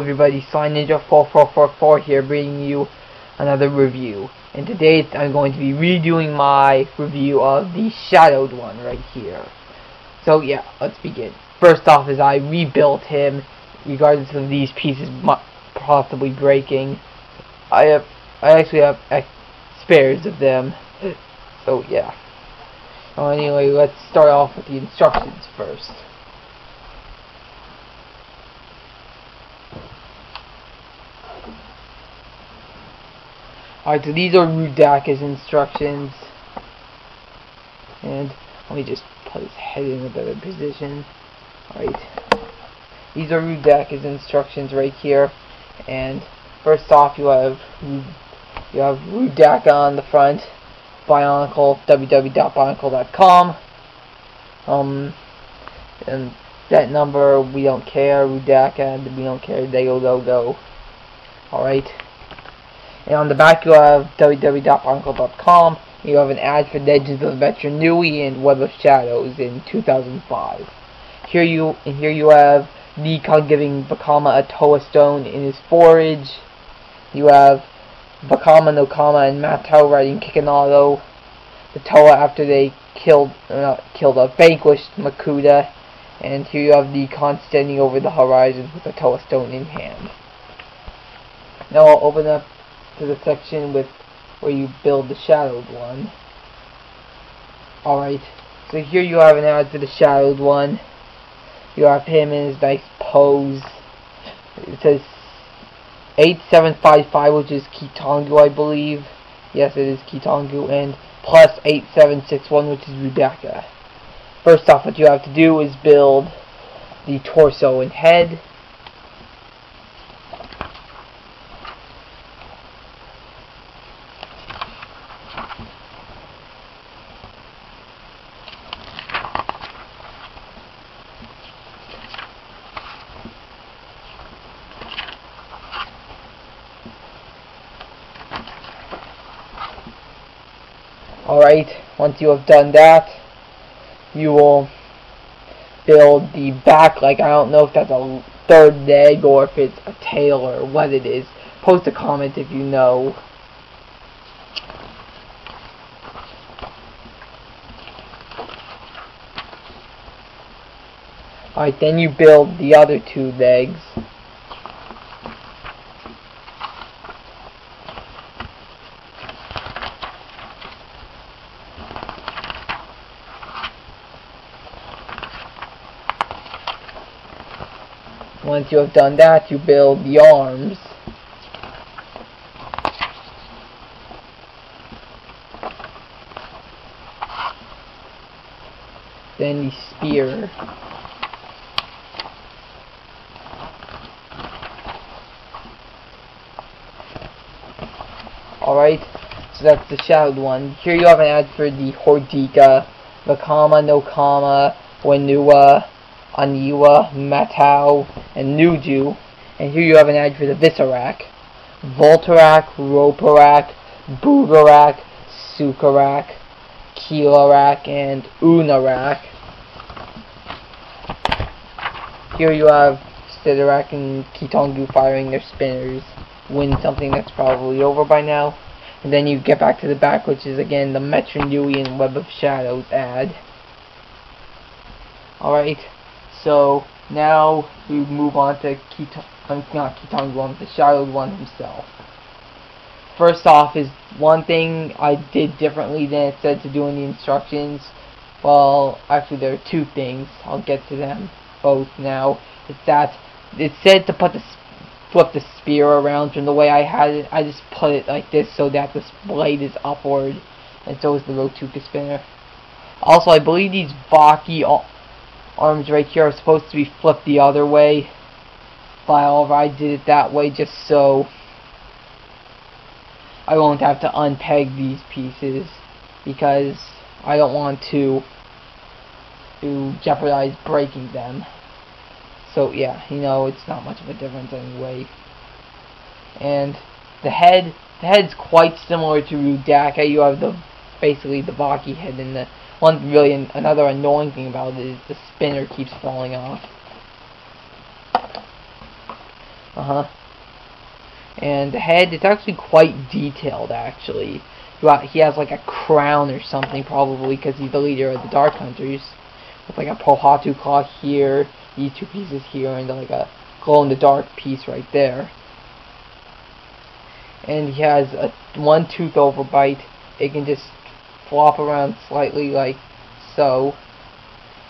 everybody, Slime Ninja 4444 here, bringing you another review. And today I'm going to be redoing my review of the shadowed one right here. So yeah, let's begin. First off is I rebuilt him, regardless of these pieces possibly breaking. I actually have spares of them. So yeah. So anyway, let's start off with the instructions first. Alright, so these are Roodaka's instructions. And let me just put his head in a better position. Alright. These are Roodaka's instructions right here. And first off you have Roodaka on the front. Bionicle, www.bionicle.com. And that number, we don't care. Roodaka, we don't care. They go. Alright. And on the back you have www.bionicle.com. You have an ad for Legends of Veteran Nui and Web of Shadows in 2005. Here you have Nikon giving Bakama a Toa Stone in his forage. You have Bakama, Nokama, and Matau riding Kikanado. The Toa after they vanquished Makuta. And here you have Nikon standing over the horizon with a Toa Stone in hand. Now I'll open up to the section with where you build the shadowed one. Alright, so here you have an ad for the shadowed one. You have him in his nice pose. It says 8755, which is Kitongu, I believe. Yes, it is Kitongu, and plus 8761, which is Roodaka. First off, what you have to do is build the torso and head. Alright, once you have done that, you will build the back, like I don't know if that's a third leg or if it's a tail or what it is. Post a comment if you know. Alright, then you build the other two legs. Once you have done that, you build the arms. Then the spear. Alright, so that's the shadowed one. Here you have an ad for the Roodaka, Bakama, Nokama, Wenua, Aniwa, Matau, and Nuju. And here you have an ad for the Visarak, Voltarak, Roparak, Bugarak, Sukarak, Kilarak, and Unarak. Here you have Sidarak and Kitongu firing their spinners, win something that's probably over by now. And then you get back to the back, which is again the Veteran Nui and Web of Shadows ad. Alright. So now we move on to the shadowed one himself. First off is one thing I did differently than it said to do in the instructions. Well, actually there are two things. I'll get to them both now. It's that it said to flip the spear around from the way I had it. I just put it like this so that the blade is upward, and so is the Roodaka spinner. Also, I believe these Baki arms right here are supposed to be flipped the other way, but however I did it that way just so I won't have to unpeg these pieces, because I don't want to jeopardize breaking them. So yeah, it's not much of a difference anyway. And the head's quite similar to Roodaka. You have basically the Baki head, and the another annoying thing about it is the spinner keeps falling off. And the head, it's actually quite detailed, actually. He has like a crown or something, probably, because he's the leader of the Dark Hunters. With like a Pohatu claw here, these two pieces here, and like a glow-in-the-dark piece right there. And he has a one tooth overbite. It can just flop around slightly like so.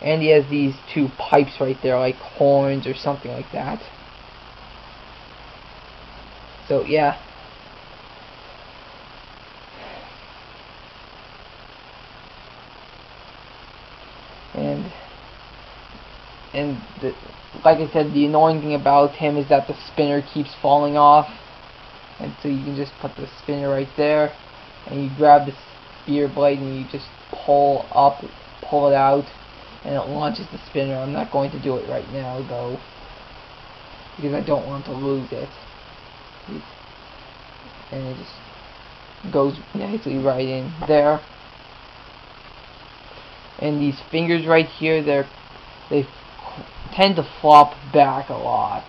And he has these two pipes right there, like horns or something like that. So yeah. And like I said, the annoying thing about him is that the spinner keeps falling off. And so you can just put the spinner right there, and you grab the spear blade and you just pull it out, and it launches the spinner. I'm not going to do it right now though, because I don't want to lose it. And it just goes nicely right in there. And these fingers right here, they tend to flop back a lot,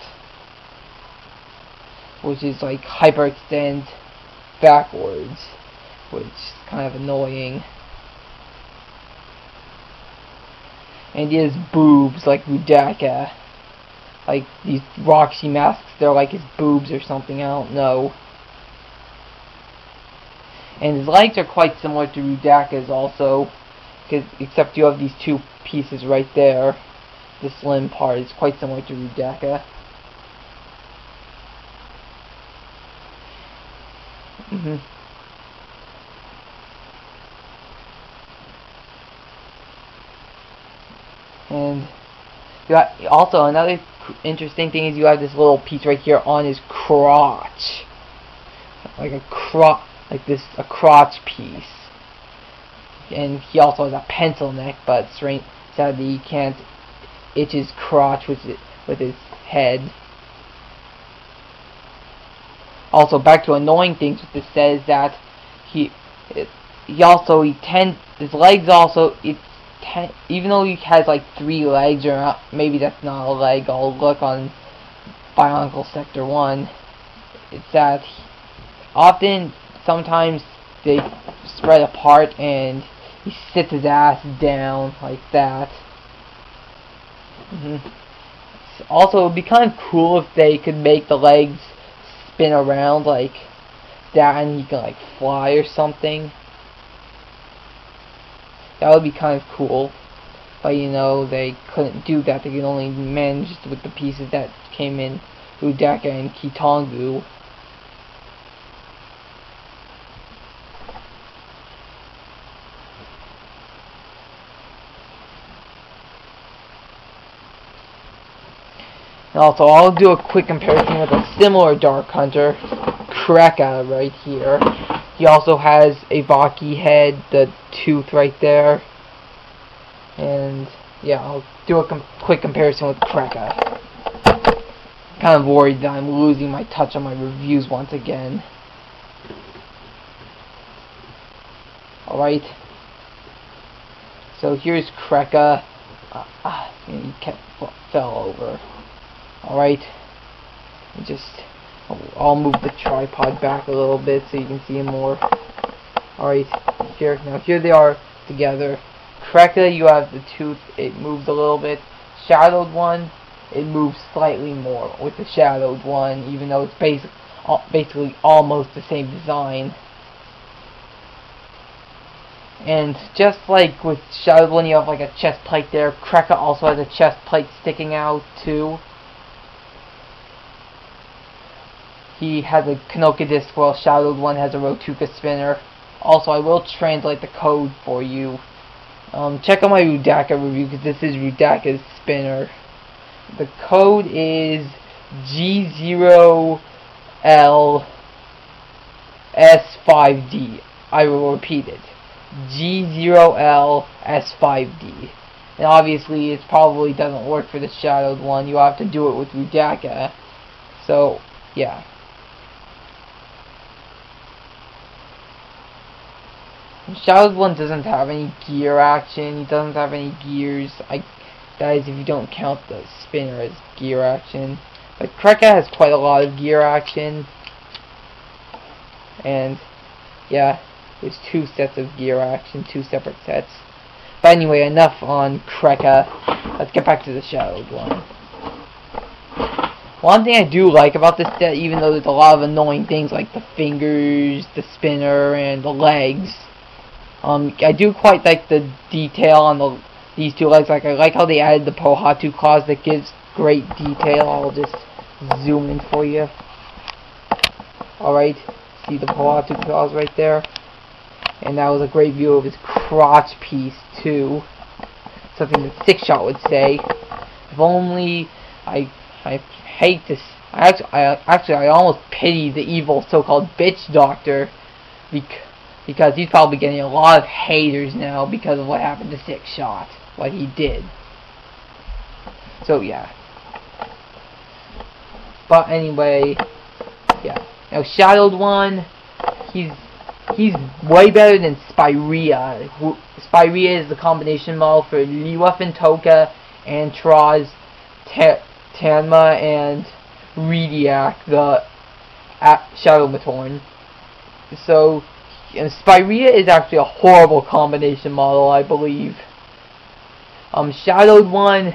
which is like hyperextend backwards, which is kind of annoying. And he has boobs like Roodaka, like these Roxy masks. They're like his boobs or something. I don't know. And his legs are quite similar to Roodaka's also, except you have these two pieces right there. The slim part is quite similar to Roodaka. And also another interesting thing is you have this little piece right here on his crotch, like a crotch piece. And he also has a pencil neck, but sadly he can't itch his crotch with his head. Also, back to annoying things with this set is that his legs also, even though he has like 3 legs, or not, maybe that's not a leg, I'll look on Bionicle Sector 1, it's that sometimes they spread apart and he sits his ass down like that. Also, it would be kind of cool if they could make the legs spin around like that and he can like fly or something. That would be kind of cool. But you know, they couldn't do that. They could only manage with the pieces that came in Roodaka and Kitongu. And also, I'll do a quick comparison with a similar Dark Hunter, Kreka, right here. He also has a Vaki head, the tooth right there. And yeah, I'll do a quick comparison with Kreka. Kind of worried that I'm losing my touch on my reviews once again. Alright. So here's Kreka. He fell over. Alright, I'll move the tripod back a little bit so you can see him more. Alright, here they are together. Kreka, you have the tooth, it moves a little bit. Shadowed one, it moves slightly more with the shadowed one, even though it's basically almost the same design. And just like with shadowed one, you have like a chest plate there. Kreka also has a chest plate sticking out too. He has a Kanoka disc, while Shadowed one has a Roodaka spinner. Also, I will translate the code for you. Check out my Roodaka review, because this is Roodaka's spinner. The code is G0LS5D. I will repeat it. G0LS5D. And obviously, it probably doesn't work for the Shadowed one. You'll have to do it with Roodaka. So, yeah. Shadowed one doesn't have any gear action. He doesn't have any gears. That is if you don't count the spinner as gear action. But Kreka has quite a lot of gear action. And yeah, there's 2 sets of gear action, 2 separate sets. But anyway, enough on Kreka. Let's get back to the Shadowed one. One thing I do like about this set, even though there's a lot of annoying things like the fingers, the spinner, and the legs, I do quite like the detail on these 2 legs. Like, I like how they added the Pohatu claws. That gives great detail. I'll just zoom in for you. Alright, see the Pohatu claws right there? And that was a great view of his crotch piece too. Something that Six-Shot would say. If only I hate this. I almost pity the evil so-called bitch doctor, because he's probably getting a lot of haters now because of what happened to Six-Shot, what he did. So yeah. But anyway, yeah. Now Shadowed one, he's way better than Spirea. Spirea is the combination model for Liwa Fintoka, Antraz, Tanma, and Rediac, the Shadow Matorn. So, Spirea is actually a horrible combination model, I believe. Shadowed one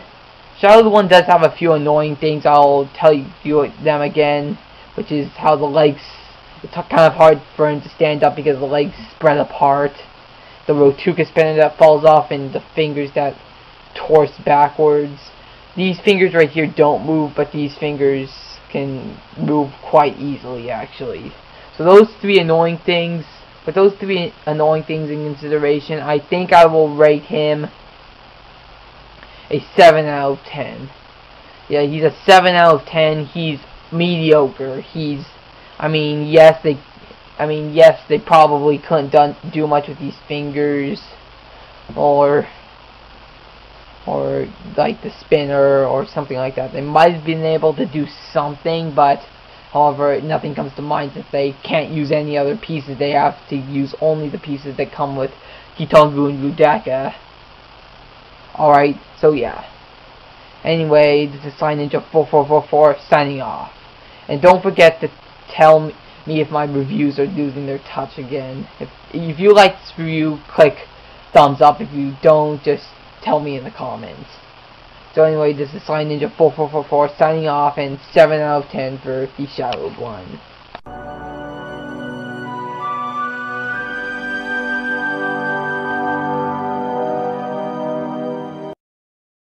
does have a few annoying things. I'll tell you them again, which is how the legs, it's kind of hard for him to stand up because the legs spread apart. The Roodaka spinner that falls off, and the fingers that torse backwards. These fingers right here don't move, but these fingers can move quite easily, actually. So those 3 annoying things, with those 3 annoying things in consideration, I think I will rate him a 7 out of 10. Yeah, he's a 7 out of 10. He's mediocre. Yes, they probably couldn't do much with these fingers, or like the spinner or something like that. They might have been able to do something, but however, nothing comes to mind since they can't use any other pieces. They have to use only the pieces that come with Kitongu and Roodaka. Alright, so yeah. Anyway, this is Sign Ninja 4444 signing off. And don't forget to tell me if my reviews are losing their touch again. If you like this review, click thumbs up. If you don't, just tell me in the comments. So anyway, this is Sign Ninja 4444 signing off, and 7 out of 10 for the Shadowed one.